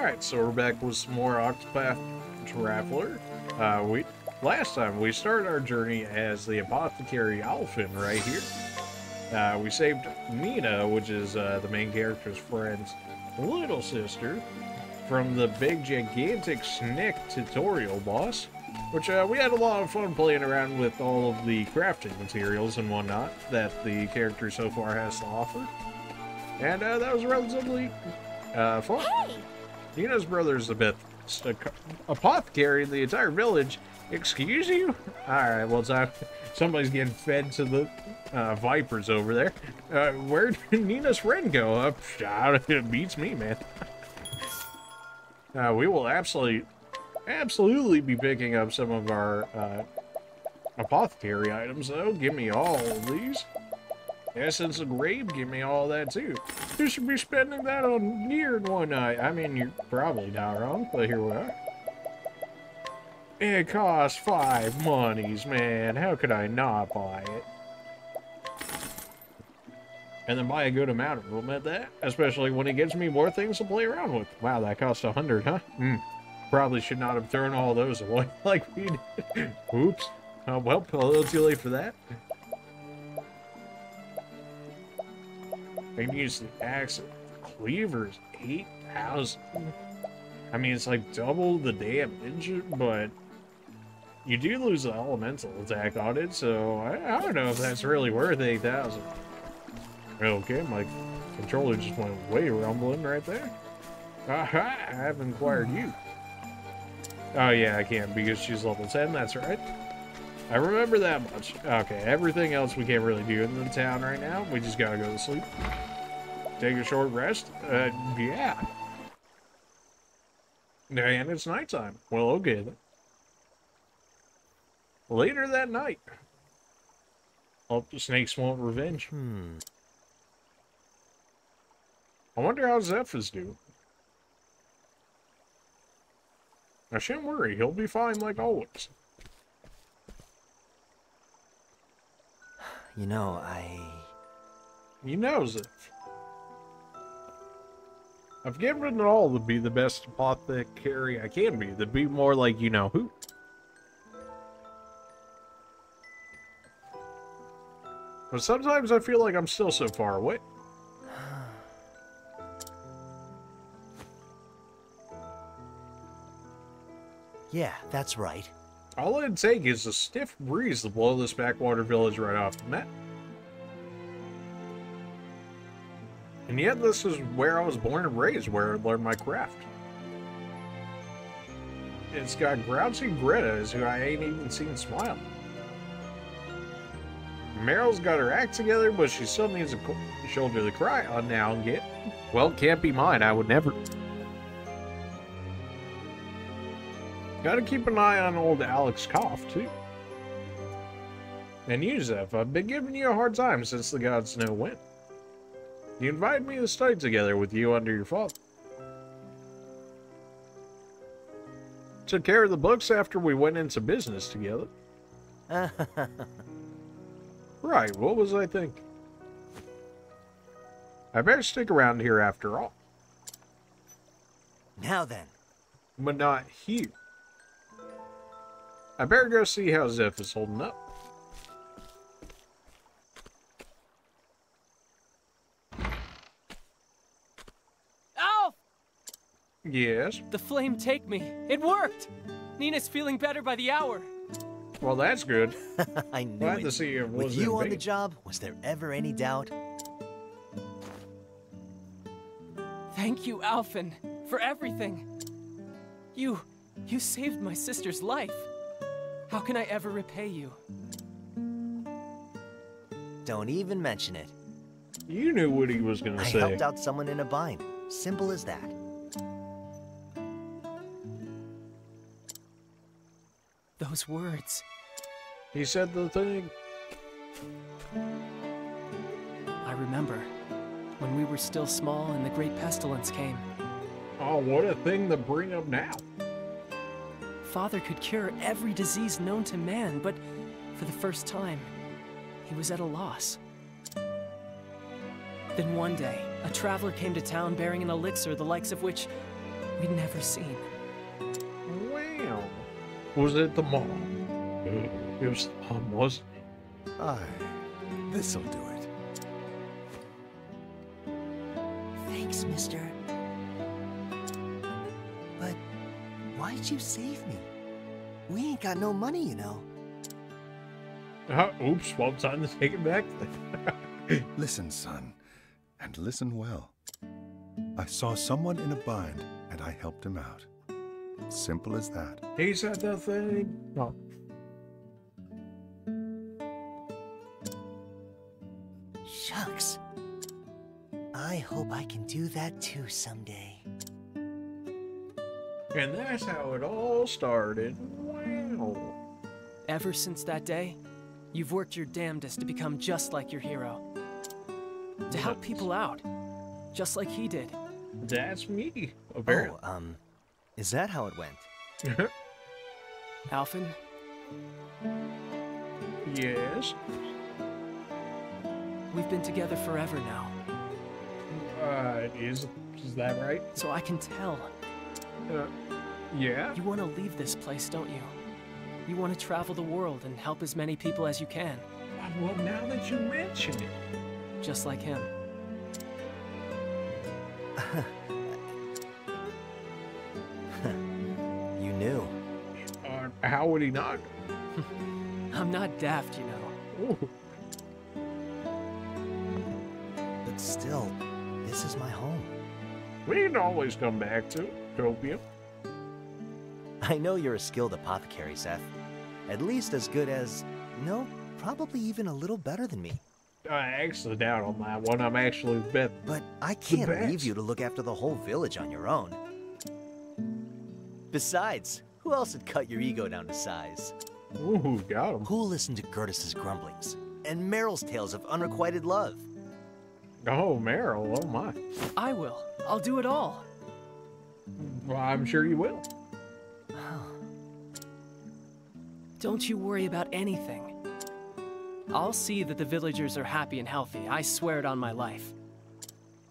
Alright, so we're back with some more Octopath Traveler. Last time we started our journey as the apothecary Alphen right here. We saved Nina, which is the main character's friend's little sister, from the big gigantic Snick tutorial boss, which we had a lot of fun playing around with all of the crafting materials and whatnot that the character so far has to offer. And that was relatively fun. Hey! Nina's brother is the best apothecary in the entire village. Excuse you? Alright, well, somebody's getting fed to the vipers over there. Where'd Nina's friend go? It beats me, man. We will absolutely be picking up some of our apothecary items, though. Give me all of these. Essence of Grape, give me all that, too. You should be spending that on gear in one night. I mean, you're probably not wrong, but here we are. It costs 5 monies, man. How could I not buy it? And then buy a good amount of them at that, especially when it gives me more things to play around with. Wow, that cost 100, huh? Probably should not have thrown all those away like we did. Oops. Oh, well, a little too late for that. I can use the axe. Cleaver's 8,000. I mean, it's like double the damage, but you do lose the elemental attack on it, so I don't know if that's really worth 8,000. Okay, my controller just went way rumbling right there. Aha! I have inquired you. Oh yeah, I can't because she's level 10, that's right. I remember that much. Okay, everything else we can't really do in the town right now. We just gotta go to sleep. Take a short rest? Yeah. And it's nighttime. Well, okay then. Later that night. Hope the snakes want revenge. I wonder how Zeph is doing. I shouldn't worry. He'll be fine like always. You know, You know, Zeph. I've given it all to be the best apothecary I can be. To be more like you-know-who. But sometimes I feel like I'm still so far away. Yeah, that's right. All it'd take is a stiff breeze to blow this backwater village right off the map. And yet this is where I was born and raised, where I learned my craft. It's got Grouchy Greta, who I ain't even seen smile. Meryl's got her act together, but she still needs a shoulder to cry on now and get. Well, can't be mine, I would never. Gotta keep an eye on old Alex Koff, too. And you, Zeph, I've been giving you a hard time since the gods know when. You invited me to study together with you under your father. Took care of the books after we went into business together. Right, what was I thinking? I better stick around here after all. Now then. But not here. I better go see how Zeph is holding up. Alf! Yes? The flame take me. It worked! Nina's feeling better by the hour. Well, that's good. I knew Glad it. to see it With wasn't you on me. the job, was there ever any doubt? Thank you, Alphen, for everything. You saved my sister's life. How can I ever repay you? Don't even mention it. You knew what he was going to I say. helped out someone in a bind. Simple as that. Those words. He said the thing. I remember when we were still small and the great pestilence came. Oh, what a thing to bring up now. Father could cure every disease known to man, but for the first time, he was at a loss. Then one day, a traveler came to town bearing an elixir the likes of which we'd never seen. Well, was it the mom? It was the mom, wasn't it? Aye, this'll do it. Thanks, mister. But why'd you save me? We ain't got no money, you know. Oops, well, time to take it back. Listen, son, and listen well. I saw someone in a bind, and I helped him out. Simple as that. He said the thing. Oh. Shucks. I hope I can do that too someday. And that's how it all started. Wow. Ever since that day, you've worked your damnedest to become just like your hero. To help people out, just like he did. That's me, apparently. Oh, is that how it went? Alphen, Yes. we've been together forever now, Is that right? so I can tell. Yeah. You want to leave this place, don't you? You want to travel the world and help as many people as you can, Well, now that you mention it. just like him. You knew. How would he not? I'm not daft, you know. Ooh. But still, this is my home. We can always come back to Octopath. I know you're a skilled apothecary, Seth. At least as good as... No, probably even a little better than me. I actually doubt on that one. I'm actually bet. But I can't best. leave you to look after the whole village on your own. Besides, who else would cut your ego down to size? Ooh, got him. Who'll listen to Gertus's grumblings and Meryl's tales of unrequited love? Oh, Meryl. Oh, my. I will. I'll do it all. Well, I'm sure you will. Don't you worry about anything. I'll see that the villagers are happy and healthy. I swear it on my life.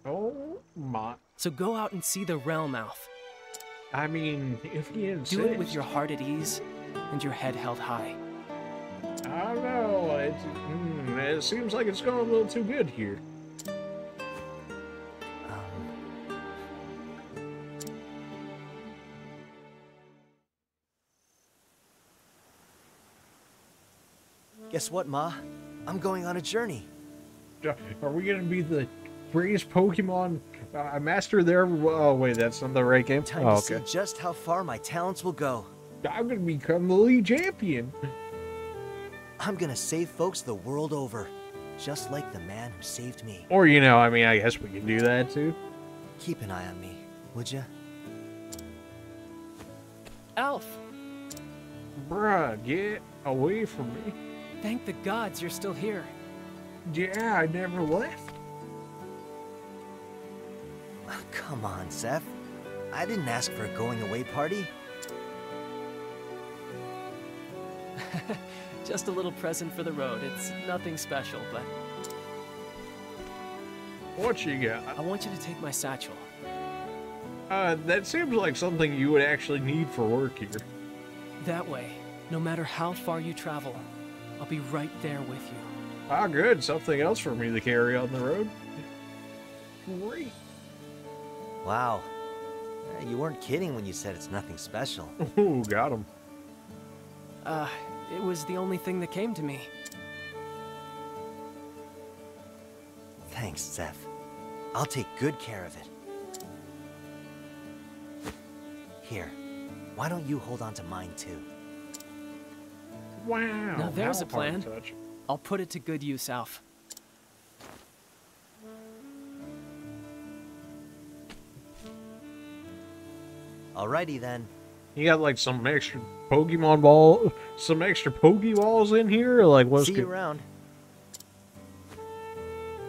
Oh, my. So go out and see the realm, Alf. I mean, if he insists. Do it with your heart at ease and your head held high. I don't know. It seems like it's going a little too good here. Guess what, Ma? I'm going on a journey. Are we going to be the greatest Pokemon master there? Oh, wait, that's not the right game? Time Oh, to see just how far my talents will go. I'm going to become the league champion. I'm gonna save folks the world over, just like the man who saved me. Or, you know, I mean, I guess we can do that too. Keep an eye on me, would ya? Alf, Bruh, get away from me. thank the gods you're still here. Yeah, I never left. Come on, Seth. I didn't ask for a going away party. Just a little present for the road. It's nothing special, but What you got? I want you to take my satchel. That seems like something you would actually need for work here. That way, no matter how far you travel, I'll be right there with you. Ah, good. Something else for me to carry on the road. Great. Wow. You weren't kidding when you said it's nothing special. Ooh, got him. It was the only thing that came to me. Thanks, Seth. I'll take good care of it. Here, why don't you hold on to mine too? Wow. Now there's how a plan. hard touch. I'll put it to good use, Alf. Alrighty then. You got like some extra Pokemon ball, some extra Pokeballs in here? Or like what's See you good? around.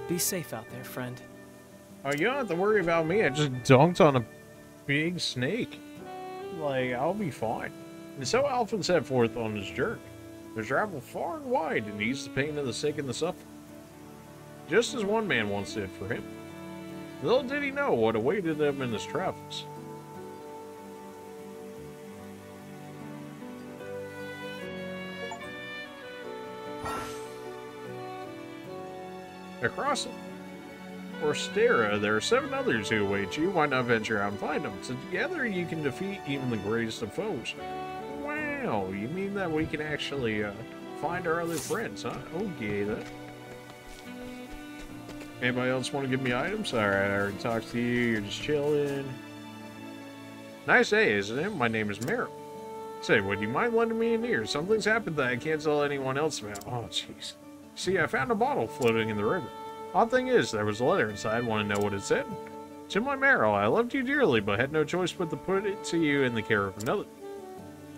Be safe out there, friend. Oh, you don't have to worry about me. I just dunked on a big snake. Like, I'll be fine. And so Alphen set forth on his journey. To travel far and wide and ease the pain of the sick and the suffering. Just as one man once did for him. Little did he know what awaited him in his travels. Across Orstera, there are 7 others who await you. Why not venture out and find them? Together you can defeat even the greatest of foes. Wow, you mean that we can actually find our other friends, huh? Okay, then. Anybody else want to give me items? Alright, I already talked to you. You're just chilling. Nice day, isn't it? My name is Meryl. Say, would you mind lending me in here? Something's happened that I can't tell anyone else about. Oh, jeez. See, I found a bottle floating in the river. Odd thing is, there was a letter inside. Want to know what it said? To my Meryl, I loved you dearly, but had no choice but to put it to you in the care of another.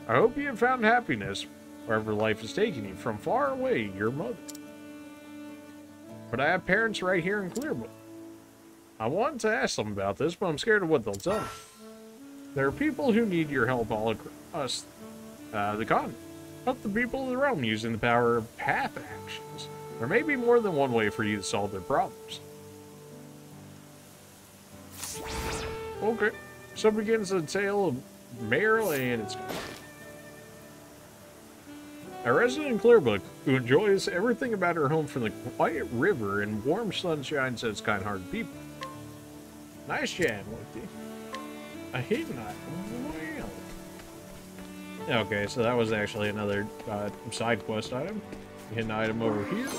I hope you have found happiness wherever life is taking you. From far away, your mother. But I have parents right here in Clearbrook. I wanted to ask them about this, but I'm scared of what they'll tell me. There are people who need your help all across the continent. Help the people of the realm using the power of path actions. There may be more than one way for you to solve their problems. Okay, so begins the tale of Meryl and its a resident in Clearbrook who enjoys everything about her home from the quiet river and warm sunshine to its kind-hearted people. Nice chatting with you. A hidden item. Well. Okay, so that was actually another side quest item. Hidden item over here.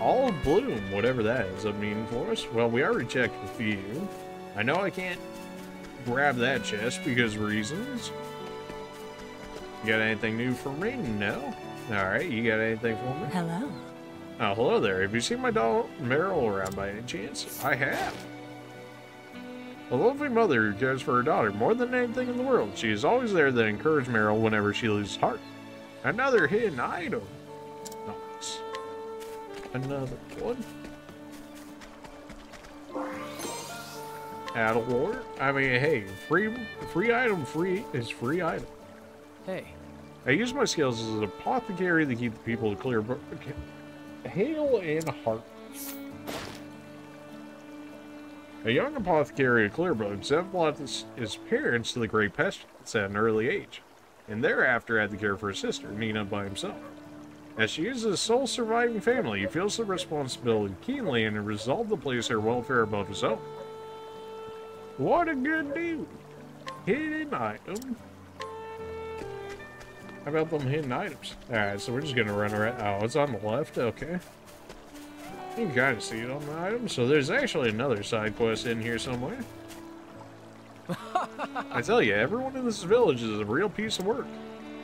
Olive Bloom, whatever that ends up meaning for us. Well, we already checked with you. I know I can't grab that chest because reasons. You got anything new for me? No? Alright, you got anything for me? Hello. Oh, hello there. Have you seen my doll Meryl around by any chance? I have. A lovely mother who cares for her daughter more than anything in the world. She is always there to encourage Meryl whenever she loses heart. Another hidden item. Nice. Another one. Out of order. I mean, hey, free item is free item. Hey. I use my skills as an apothecary to keep the people of Clearbrook hale and heart. A young apothecary of Clearbrook sent his parents to the Great Pestilence at an early age, and thereafter had to care for his sister, Nina, by himself. As she is his sole surviving family, he feels the responsibility keenly and resolved to place her welfare above his own. What a good dude! Hidden item. How about them hidden items? Alright, so we're just gonna run around. Oh, it's on the left? Okay. You can kind of see it on the item. So there's actually another side quest in here somewhere. I tell you, everyone in this village is a real piece of work.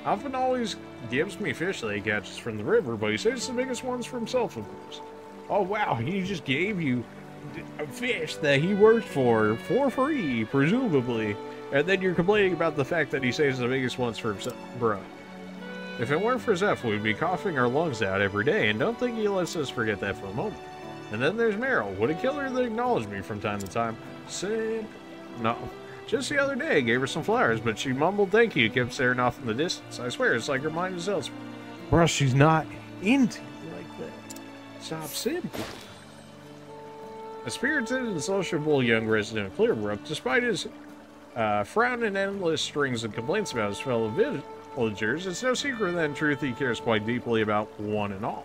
Alvin always gives me fish that he catches from the river, but he saves the biggest ones for himself, of course. Oh wow, he just gave you a fish that he worked for free, presumably. And then you're complaining about the fact that he saves the biggest ones for himself. Bruh. If it weren't for Zeph, we'd be coughing our lungs out every day, and don't think he lets us forget that for a moment. And then there's Meryl. Would a killer that acknowledged me from time to time? No. Just the other day, I gave her some flowers, but she mumbled thank you, kept staring off in the distance. I swear, it's like her mind is elsewhere. Bruh, she's not into you like that. Stop simple. A spirited and sociable young resident of Clearbrook, despite his frown and endless strings of complaints about his fellow villagers, it's no secret that in truth he cares quite deeply about one and all.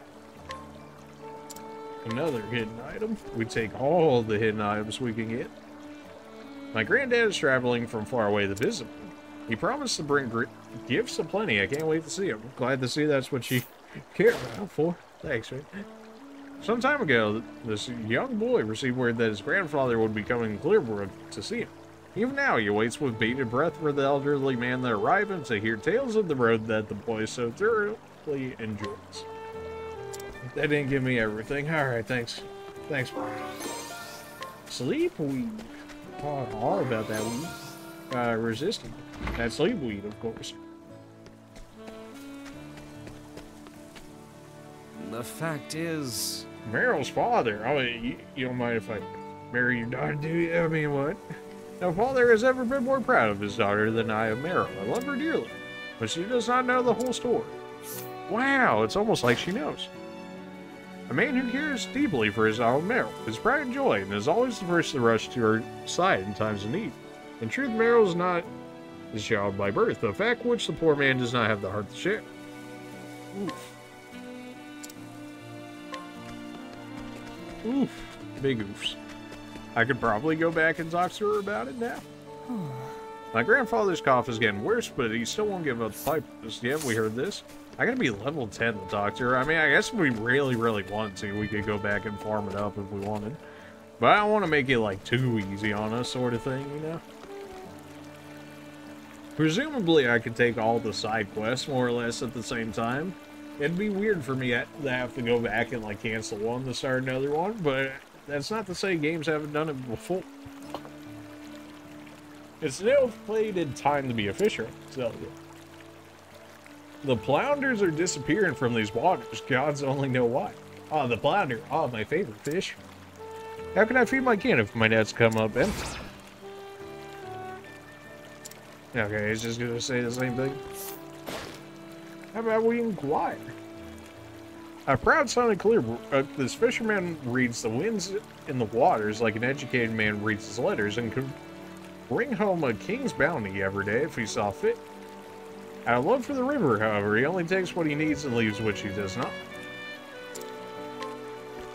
Another hidden item. We take all the hidden items we can get. My granddad is traveling from far away to visit me. He promised to bring gifts aplenty. I can't wait to see him. Glad to see that's what you care about for. Thanks, man. Some time ago, this young boy received word that his grandfather would be coming to Clearbrook to see him. Even now, he waits with bated breath for the elderly man to arrive and to hear tales of the road that the boy so thoroughly enjoys. That didn't give me everything. Alright, thanks. Thanks, bro. Sleep weed. Oh, all about that weed. Resisting. That sleep weed, of course. The fact is... Meryl's father. Oh, you don't mind if I marry your daughter, do you? I mean, what? No father has ever been more proud of his daughter than I of Meryl. I love her dearly, but she does not know the whole story. Wow, it's almost like she knows. A man who cares deeply for his daughter Meryl, his pride and joy, and is always the first to rush to her side in times of need. In truth, Meryl is not his child by birth, a fact which the poor man does not have the heart to share. Oof. Oof. Big oofs. I could probably go back and talk to her about it now. My grandfather's cough is getting worse, but he still won't give up the pipe. Yeah, we heard this. I gotta be level 10 to talk to her. I mean, I guess if we really, really wanted to, we could go back and farm it up if we wanted. But I don't want to make it, like, too easy on us sort of thing, you know? Presumably, I could take all the side quests, more or less, at the same time. It'd be weird for me to have to go back and, like, cancel one to start another one, but that's not to say games haven't done it before. It's now played in time to be a fisher, so... The flounders are disappearing from these waters. Gods only know why. Oh, the flounder. Oh, my favorite fish. How can I feed my kid if my dad's come up empty? Okay, he's just gonna say the same thing. How about we inquire? A proud son of Clearbrook, this fisherman reads the winds in the waters like an educated man reads his letters and could bring home a king's bounty every day if he saw fit. Out of love for the river, however, he only takes what he needs and leaves what he does not.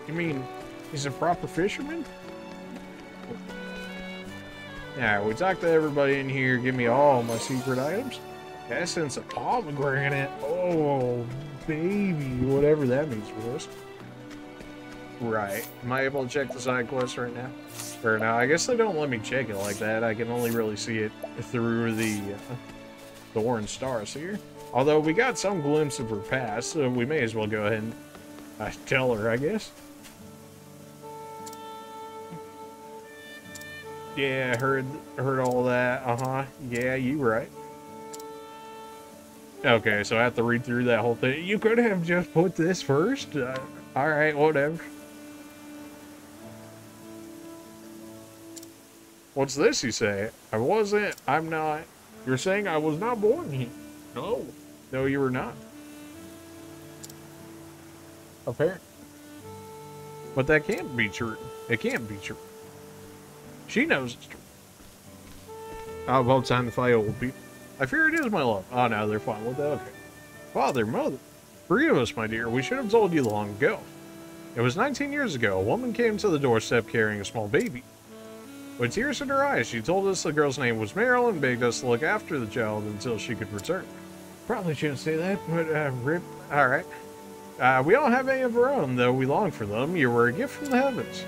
You mean, he's a proper fisherman? Yeah, we talked to everybody in here, give me all my secret items. Essence of pomegranate. Oh, baby, whatever that means for us. Right. Am I able to check the side quest right now? Or no, I guess they don't let me check it like that. I can only really see it through the orange stars here. Although we got some glimpse of her past, so we may as well go ahead and tell her, I guess. Yeah, heard all that. Yeah, you right. Okay, so I have to read through that whole thing. You could have just put this first. All right, whatever. What's this you say? I'm not. You're saying I was not born here. No. No, you were not. Apparently. But that can't be true. It can't be true. She knows it's true. Oh, about time to fight old people. I fear it is, my love. Oh, no, they're fine with that. Okay. Father, mother, forgive us, my dear. We should have told you long ago. It was 19 years ago. A woman came to the doorstep carrying a small baby. With tears in her eyes, she told us the girl's name was Meryl and begged us to look after the child until she could return. Probably shouldn't say that, but, rip. Alright. We don't have any of our own, though we long for them. You were a gift from the heavens.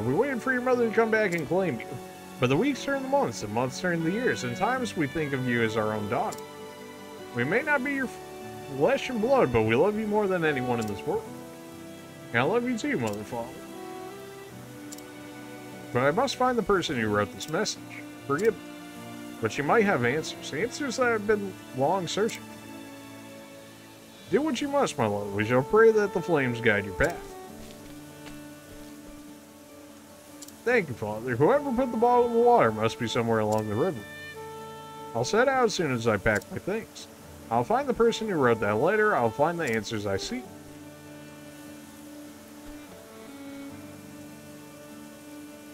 We waited for your mother to come back and claim you. But the weeks turn to months, and months turn to years, and times we think of you as our own daughter. We may not be your flesh and blood, but we love you more than anyone in this world. And I love you too, mother, father. But I must find the person who wrote this message. Forgive me. But you might have answers. Answers that I've been long searching. Do what you must, my lord. We shall pray that the flames guide your path. Thank you, Father. Whoever put the bottle in the water must be somewhere along the river. I'll set out as soon as I pack my things. I'll find the person who wrote that letter. I'll find the answers I seek.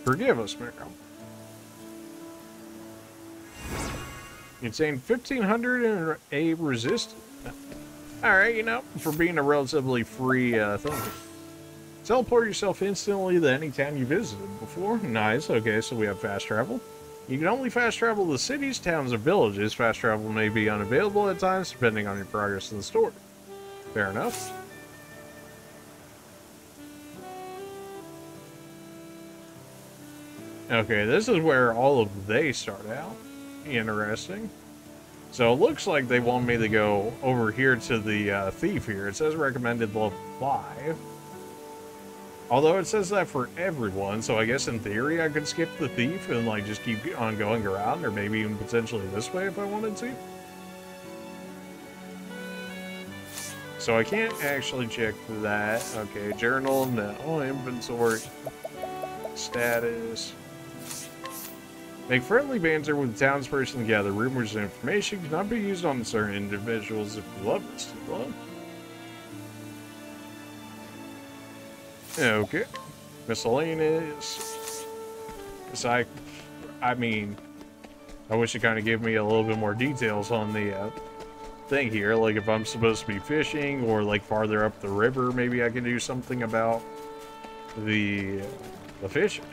Forgive us, Meryl. You'd saying 1,500 and a resistant. Alright, you know, for being a relatively free thing. Teleport yourself instantly to any town you visited before. Nice, okay, so we have fast travel. You can only fast travel to cities, towns, and villages. Fast travel may be unavailable at times, depending on your progress in the story. Fair enough. Okay, this is where all of they start out. Interesting. So it looks like they want me to go over here to the thief here. It says recommended level 5. Although it says that for everyone, so I guess in theory I could skip the thief and like just keep on going around, or maybe even potentially this way if I wanted to. So I can't actually check that. Okay, journal, no. Inventory. Status. Make friendly banter with the townsperson to gather rumors and information. Cannot be used on certain individuals if you love this too long. Okay. Miscellaneous. Because I mean, I wish it kind of gave me a little bit more details on the thing here. Like, if I'm supposed to be fishing, or like farther up the river, maybe I can do something about the fishing.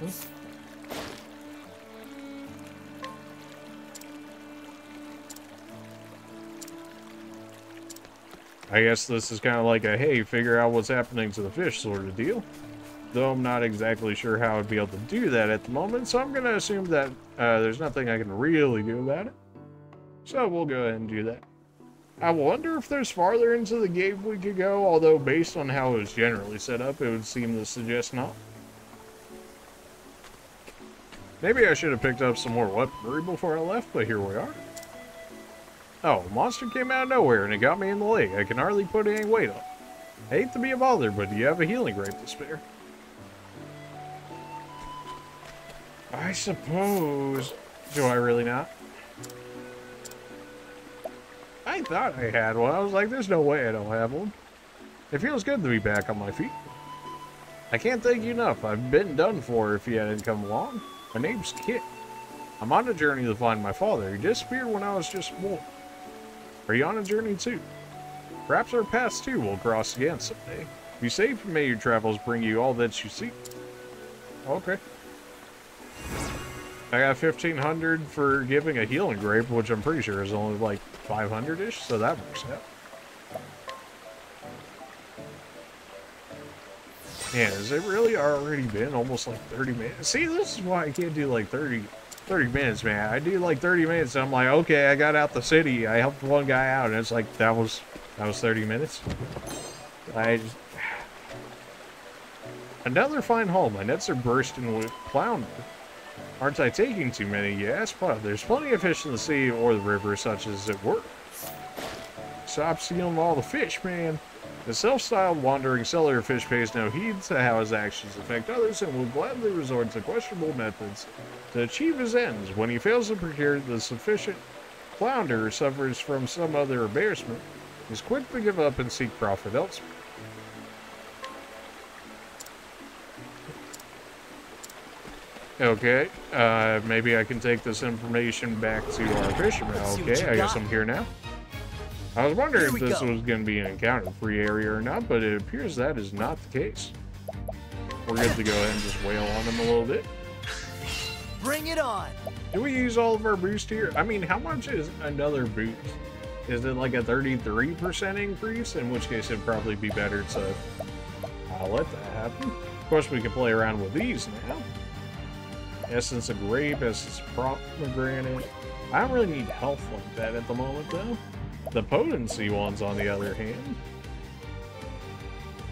I guess this is kind of like a, hey, figure out what's happening to the fish sort of deal. Though I'm not exactly sure how I'd be able to do that at the moment, so I'm going to assume that there's nothing I can really do about it. So we'll go ahead and do that. I wonder if there's farther into the game we could go, although based on how it was generally set up, it would seem to suggest not. Maybe I should have picked up some more weaponry before I left, but here we are. Oh, a monster came out of nowhere and it got me in the leg. I can hardly put any weight on. I hate to be a bother, but do you have a healing grape to spare? I suppose... Do I really not? I thought I had one. I was like, there's no way I don't have one. It feels good to be back on my feet. I can't thank you enough. I've been done for if you hadn't come along. My name's Kit. I'm on a journey to find my father. He disappeared when I was just born. Are you on a journey too? Perhaps our paths too will cross again someday. Be safe and may your travels bring you all that you seek. Okay. I got 1,500 for giving a healing grape, which I'm pretty sure is only like 500-ish, so that works out. Man, has it really already been almost like 30 minutes? See, this is why I can't do like 30 minutes, man. I do like 30 minutes, and I'm like, okay, I got out the city, I helped one guy out, and it's like, that was 30 minutes. Another fine haul. My nets are bursting with flounder. Aren't I taking too many? Yes, but there's plenty of fish in the sea or the river, such as it were. Stop stealing all the fish, man. The self-styled wandering seller of fish pays no heed to how his actions affect others and will gladly resort to questionable methods to achieve his ends. When he fails to procure the sufficient flounder or suffers from some other embarrassment, he's quick to give up and seek profit elsewhere. Okay, maybe I can take this information back to our fisherman. Okay, I guess I'm here now. I was wondering if this was going to be an encounter-free area or not, but it appears that is not the case. We're good to go ahead and just wail on him a little bit. Bring it on! Do we use all of our boost here? I mean, how much is another boost? Is it like a 33% increase? In which case it'd probably be better to let that happen. Of course, we can play around with these now. Essence of grape, essence of pomegranate. I don't really need health like that at the moment, though. The potency ones, on the other hand.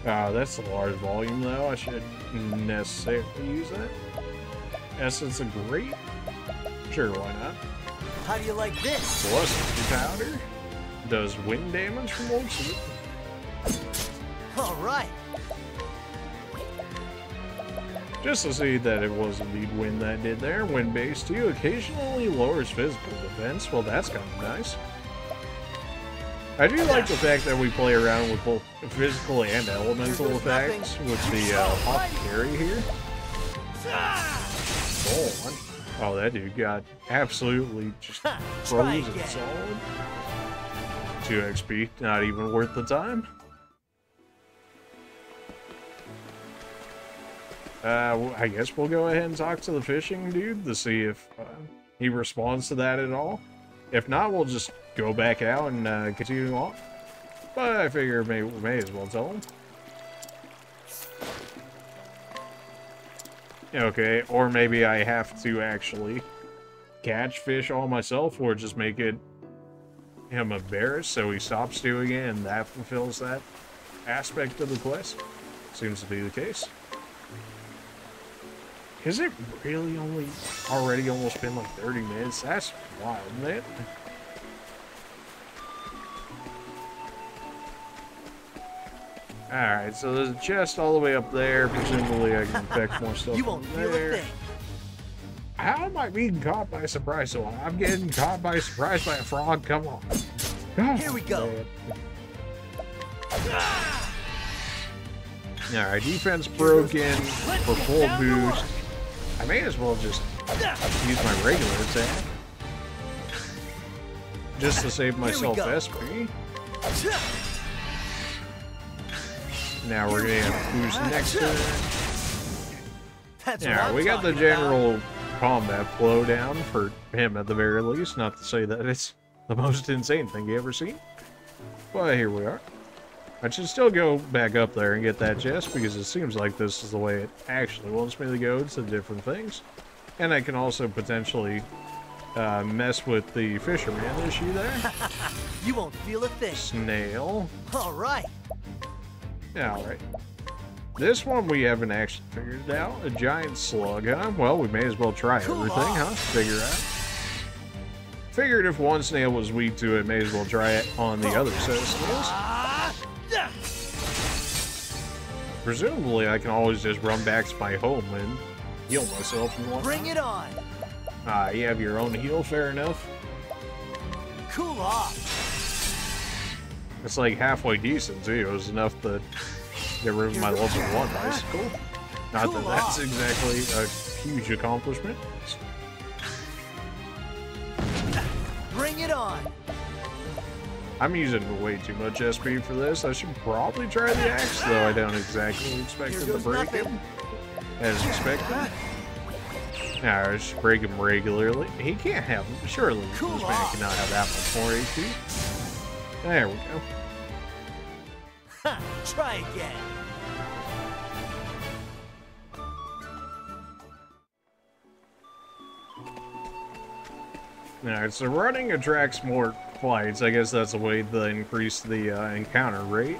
That's a large volume, though. I shouldn't necessarily use that. Essence of grape? Sure, why not? How do you like this? Celestial powder. Does wind damage from old soup. All right. Just to see that it was indeed wind that did there. Wind-based too. Occasionally lowers physical defense. Well, that's kind of nice. I do like the fact that we play around with both physical and elemental effects with the apothecary here. Oh, that dude got absolutely just frozen solid. 2 XP, not even worth the time. I guess we'll go ahead and talk to the fishing dude to see if he responds to that at all. If not, we'll just go back out and continue on. But I figure we may as well tell him. Okay, or maybe I have to actually catch fish all myself, or just make him embarrassed so he stops doing it and that fulfills that aspect of the quest. Seems to be the case. Is it really already almost been like 30 minutes? That's wild, man. Alright, so there's a chest all the way up there. Presumably I can infect more stuff. You won't feel a thing. How am I being caught by surprise? So I'm getting caught by surprise by a frog? Come on. God, here we go. Alright, defense broken for full boost. I may as well just use my regular attack. just to save myself SP. Now we're gonna have boost next turn. Yeah, we got the general combat flow down for him at the very least. Not to say that it's the most insane thing you ever seen, but here we are. I should still go back up there and get that chest because it seems like this is the way it actually wants me to go to different things. And I can also potentially mess with the fisherman issue there. You won't feel a thing. Snail. All right. Alright. This one we haven't actually figured it out. A giant slug, huh? Well, we may as well try everything, huh? Figure out. Figured if one snail was weak to it, may as well try it on the other set of snails. Presumably, I can always just run back to my home and heal myself and whatnot. Bring it on. Ah, you have your own heal, fair enough. Cool off. It's like halfway decent, too. It was enough to get rid of my level 1 bicycle. Not that that's exactly a huge accomplishment. Bring it on. I'm using way too much SP for this. I should probably try the axe, though I don't exactly expect it to break him as expected. Now, I just break him regularly. He can't have him. Surely this man cannot have that much more HP. There we go. Ha! Try again. Alright, so running attracts more fights. I guess that's a way to increase the encounter rate.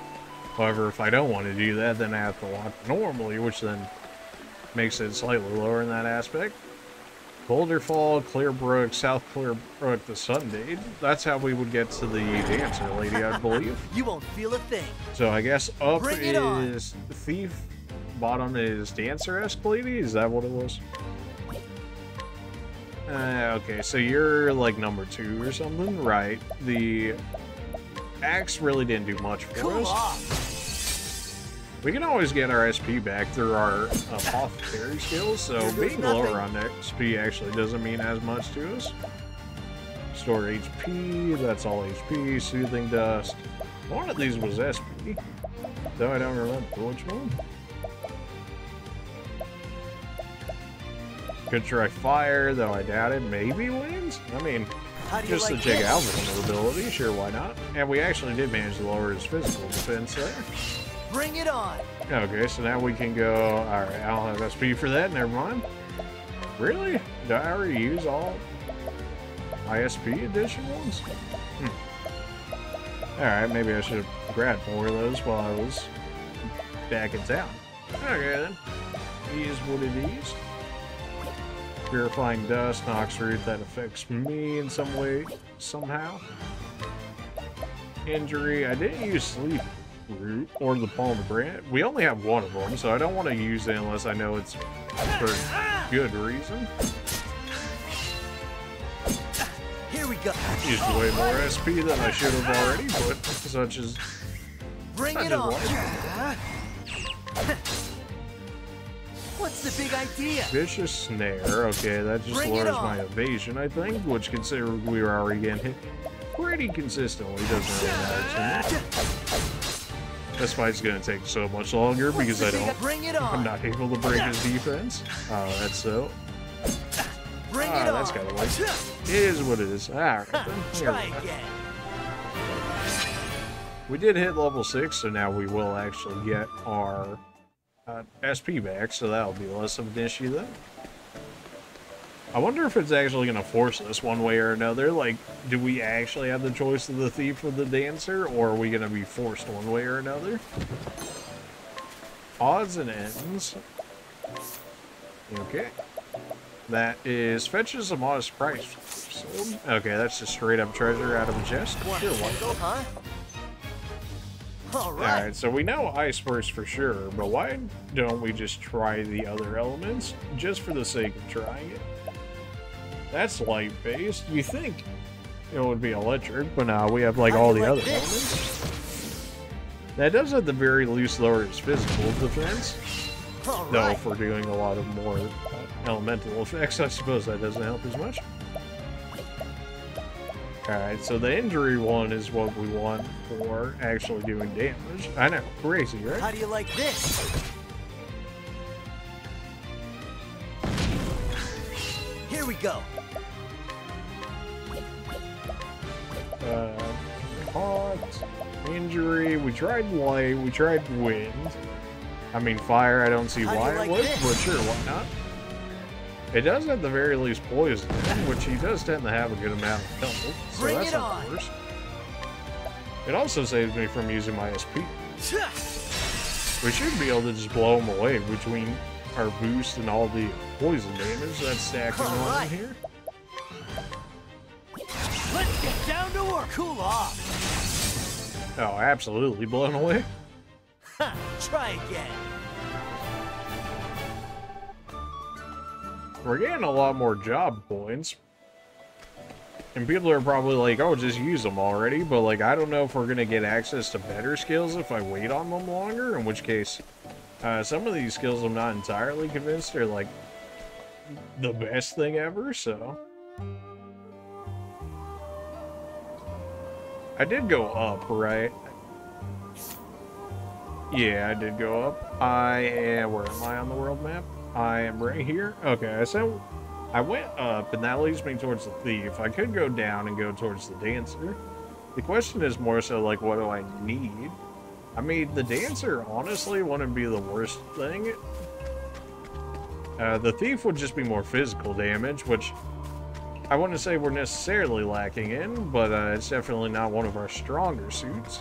However, if I don't want to do that, then I have to walk normally, which then makes it slightly lower in that aspect. Boulder Fall, Clearbrook, South Clearbrook, the Sundade. That's how we would get to the dancer lady, I believe. You won't feel a thing. So I guess up is Thief, bottom is Dancer-esque lady? Is that what it was? Okay, so you're like number 2 or something? Right. The axe really didn't do much for us. We can always get our SP back through our apothecary skills, so being lower on XP actually doesn't mean as much to us. Store HP, that's all HP, Soothing Dust. One of these was SP, though I don't remember which one. Could try Fire, though I doubt it. Maybe wins? I mean, just to check out the ability, sure, why not? And we actually did manage to lower his physical defense there. Bring it on. Okay, so now we can go. Alright, I don't have SP for that, never mind. Really? Did I already use all my SP edition ones? Alright, maybe I should have grabbed more of those while I was back in town. Okay then. It is what it is. Purifying Dust, Nox Root, that affects me in some way, somehow. Injury, I didn't use Sleep Root or the Palm Brand. We only have one of them, so I don't want to use it unless I know it's for good reason. Here we go. Used way more SP than I should have already, but such as bring it on. What's the big idea? Vicious Snare. Okay, that just lowers my evasion, I think, which considering we were already getting hit pretty consistently, doesn't really matter to me. This fight's gonna take so much longer because I'm not able to break his defense. Oh, that's so. That's kind of like it is what it is. Alright, try again. We did hit level 6, so now we will actually get our SP back, so that'll be less of an issue then. I wonder if it's actually going to force us one way or another. Like, do we actually have the choice of the thief or the dancer, or are we going to be forced one way or another? Odds and ends. Okay. That is fetches a modest price. So, okay, that's just straight up treasure out of a chest. Sure, why not? Alright, so we know ice works for sure, but why don't we just try the other elements, just for the sake of trying it? That's light-based. You think it would be electric, but now we have, like, all the other elements. That does at the very least lower his physical defense. Though, if we're doing a lot of more elemental effects, I suppose that doesn't help as much. Alright, so the injury one is what we want for actually doing damage. I know, crazy, right? How do you like this? Here we go. Hot, injury, we tried light, we tried wind. I mean fire, I don't see why it would, but sure, why not? It does at the very least poison, which he does tend to have a good amount of health, so that's not the worst. It also saves me from using my SP. We should be able to just blow him away between our boost and all the poison damage that's stacking on in here. Let's get down to work. Cool off. Oh, absolutely blown away. Ha, try again. We're getting a lot more job points. And people are probably like, oh, just use them already. But, like, I don't know if we're going to get access to better skills if I wait on them longer. In which case, some of these skills I'm not entirely convinced are, like, the best thing ever, so... I did go up, right? Yeah, I did go up. I am... Where am I on the world map? I am right here. Okay, so I went up, and that leads me towards the thief. I could go down and go towards the dancer. The question is more so, like, what do I need? I mean, the dancer, honestly, wouldn't be the worst thing. The thief would just be more physical damage, which I wouldn't say we're necessarily lacking in, but it's definitely not one of our stronger suits.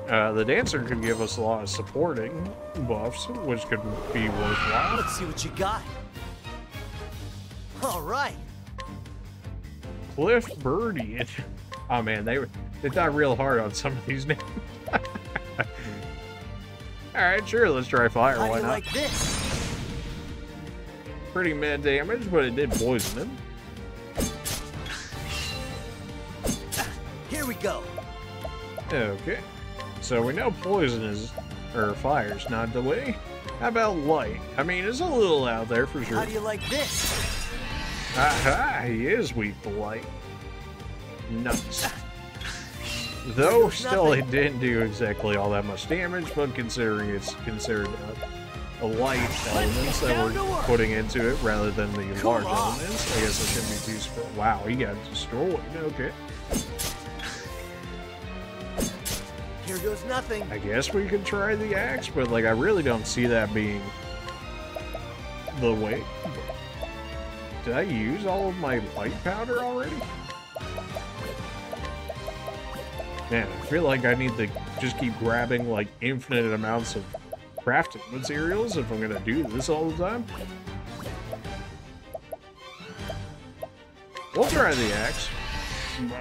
The dancer could give us a lot of supporting buffs, which could be worthwhile. Let's see what you got. All right. Cliff Birdie. Oh man, they thought real hard on some of these names. All right, sure, let's try fire. Why not? Like this? Pretty mid damage, but it did poison him. Here we go. Okay. So we know poison is, or fire's not the way. How about light? I mean, it's a little out there for sure. How do you like this? Aha, he is weak to light. Nice. Though, still, it didn't do exactly all that much damage, but considering it's considered a light elements that we're putting into it rather than the large elements, I guess it shouldn't be too surprised. Wow, he got destroyed. Okay. Here goes nothing. I guess we could try the axe, but like I really don't see that being the way. Did I use all of my light powder already? Man, I feel like I need to just keep grabbing like infinite amounts of crafting materials if I'm gonna do this all the time. We'll try the axe.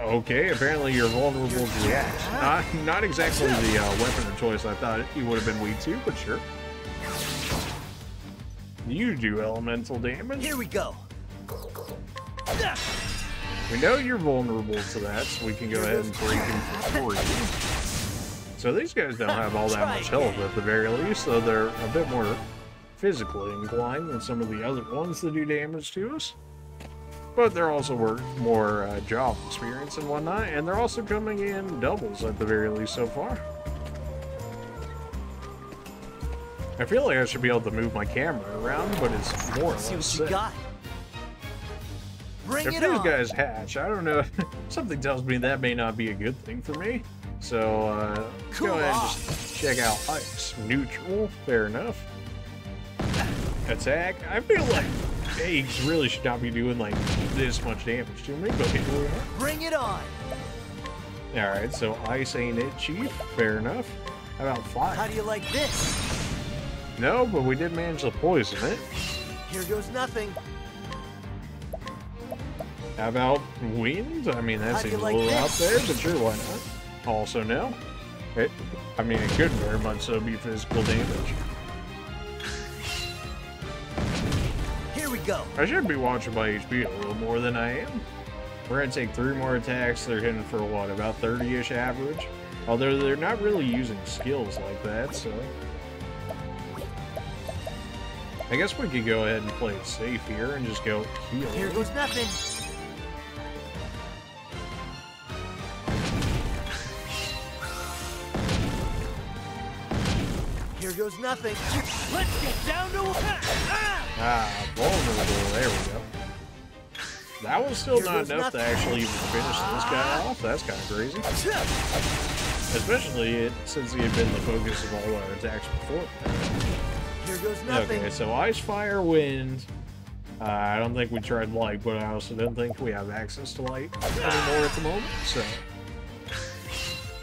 Okay, apparently you're vulnerable to the axe. Not exactly the weapon of choice I thought you would have been weak to, but sure. You do elemental damage. Here we go. We know you're vulnerable to that, so we can go ahead and break him for free. So these guys don't have all that much health at the very least, so they're a bit more physically inclined than some of the other ones that do damage to us. But they're also worth more job experience and whatnot, and they're also coming in doubles at the very least so far. I feel like I should be able to move my camera around, but it's more or less See what you got. Bring if it these on. guys hatch, I don't know. Something tells me that may not be a good thing for me. So let's go ahead and just check out ice. Neutral, fair enough. Attack. I feel like eggs really should not be doing like this much damage to me, but here we are. Bring it on. Alright, so ice ain't it, chief. Fair enough. How about fire? How do you like this? No, but we did manage to poison it. Here goes nothing. How about wind? I mean, that seems a little out there, but sure, why not? Also no. I mean, it could very much so be physical damage. Here we go. I should be watching my HP a little more than I am. We're going to take 3 more attacks. They're hitting for what, about 30-ish average? Although they're not really using skills like that, so... I guess we could go ahead and play it safe here and just go heal. Here goes nothing. goes nothing. Let's get down to Vulnerable. There we go. That was still not enough to actually even finish this guy off. That's kind of crazy. Especially since he had been the focus of all our attacks before. Here goes nothing. Okay, so ice, fire, wind. I don't think we tried light, but I also don't think we have access to light anymore at the moment, so.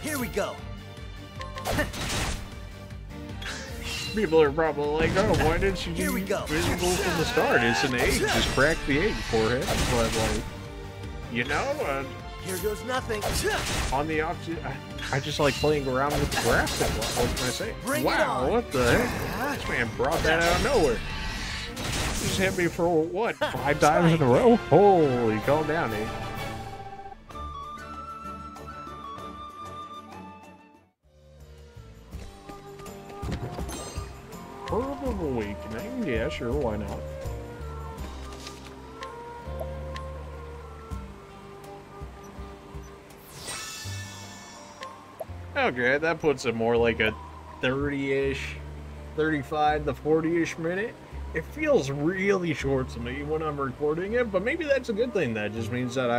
Here we go. People are probably like, oh, why didn't you do visible from the start? It's an 8. Just crack the 8 for him. But, like, you know, here goes nothing. On the opposite, I just like playing around with the grass. What can I say? Bring wow, what the heck? This man brought that out of nowhere. He just hit me for, what, 5 times in a row? Holy, calm down, Nate. Pearl of Awakening? Yeah, sure, why not? Okay, that puts it more like a 30-ish, 35 to 40-ish minute. It feels really short to me when I'm recording it, but maybe that's a good thing. That just means that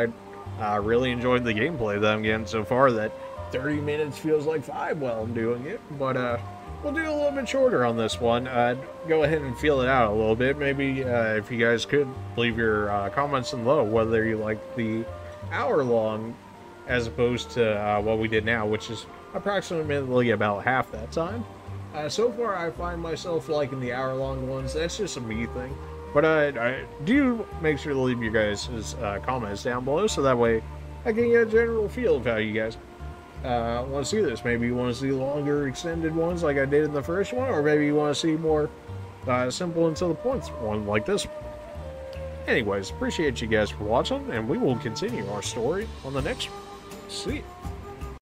I really enjoyed the gameplay that I'm getting so far, that 30 minutes feels like 5 while I'm doing it. But we'll do a little bit shorter on this one. Go ahead and feel it out a little bit. Maybe if you guys could leave your comments in below whether you like the hour-long as opposed to what we did now, which is approximately about half that time. So far, I find myself liking the hour-long ones. That's just a me thing. But I do make sure to leave your guys' comments down below, so that way I can get a general feel of how you guys want to see this. Maybe you want to see longer, extended ones like I did in the first one, or maybe you want to see more simple and to the point one like this one. Anyways, appreciate you guys for watching, and we will continue our story on the next one. See ya.